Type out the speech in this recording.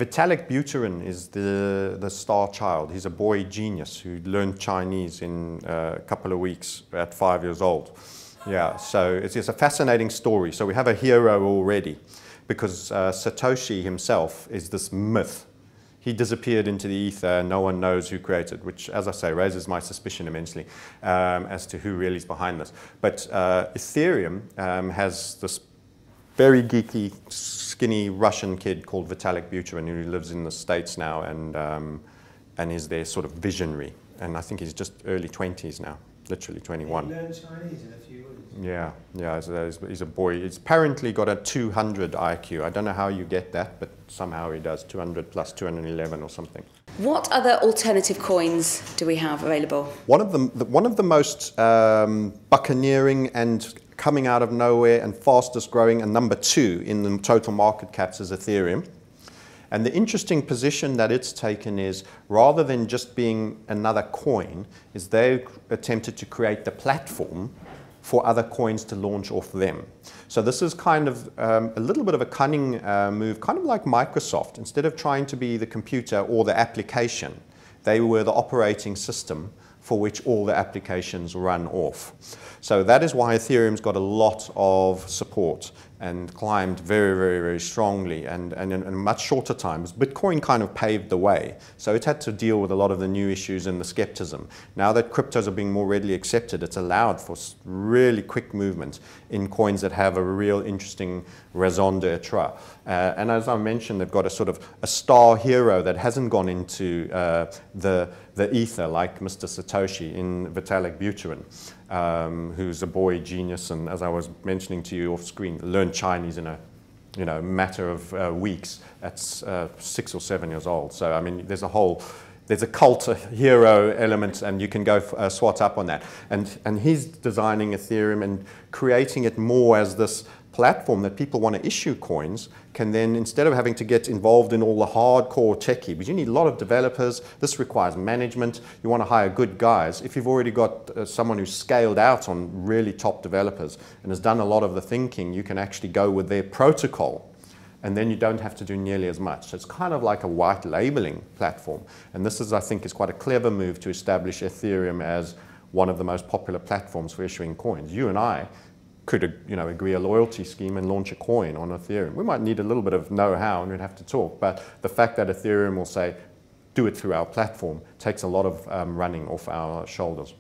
Vitalik Buterin is the star child. He's a boy genius who learned Chinese in a couple of weeks at 5 years old. Yeah, so it's a fascinating story. So we have a hero already because Satoshi himself is this myth. He disappeared into the ether and no one knows who created, which, as I say, raises my suspicion immensely as to who really is behind this. But Ethereum has this very geeky, skinny Russian kid called Vitalik Buterin who lives in the States now and is their sort of visionary. And I think he's just early 20s now, literally 21. He learned Chinese in a few weeks. Yeah, he's a boy. He's apparently got a 200 IQ. I don't know how you get that, but somehow he does 200 plus 211 or something. What other alternative coins do we have available? One of the most buccaneering and coming out of nowhere and fastest growing, and number 2 in the total market caps, is Ethereum. And the interesting position that it's taken is, rather than just being another coin, is they attempted to create the platform for other coins to launch off them. So this is kind of a little bit of a cunning move, kind of like Microsoft. Instead of trying to be the computer or the application, they were the operating system for which all the applications run off. So that is why Ethereum's got a lot of support and climbed very, very, very strongly and in much shorter times. Bitcoin kind of paved the way. So it had to deal with a lot of the new issues and the skepticism. Now that cryptos are being more readily accepted, it's allowed for really quick movement in coins that have a real interesting raison d'etre. And as I mentioned, they've got a sort of a star hero that hasn't gone into the ether like Mr. Satoshi in Vitalik Buterin, who's a boy genius, and as I was mentioning to you off screen, learned Chinese in a matter of weeks at 6 or 7 years old. So I mean, there's a cult hero element, and you can go swat up on that. And he's designing Ethereum and creating it more as this platform that people want to issue coins can then, instead of having to get involved in all the hardcore techie, because you need a lot of developers, this requires management, you want to hire good guys. If you've already got someone who's scaled out on really top developers and has done a lot of the thinking, you can actually go with their protocol, and then you don't have to do nearly as much. So it's kind of like a white labeling platform. And this is, I think, is quite a clever move to establish Ethereum as one of the most popular platforms for issuing coins. You and I could agree a loyalty scheme and launch a coin on Ethereum. We might need a little bit of know-how and we'd have to talk, but the fact that Ethereum will say, do it through our platform, takes a lot of running off our shoulders.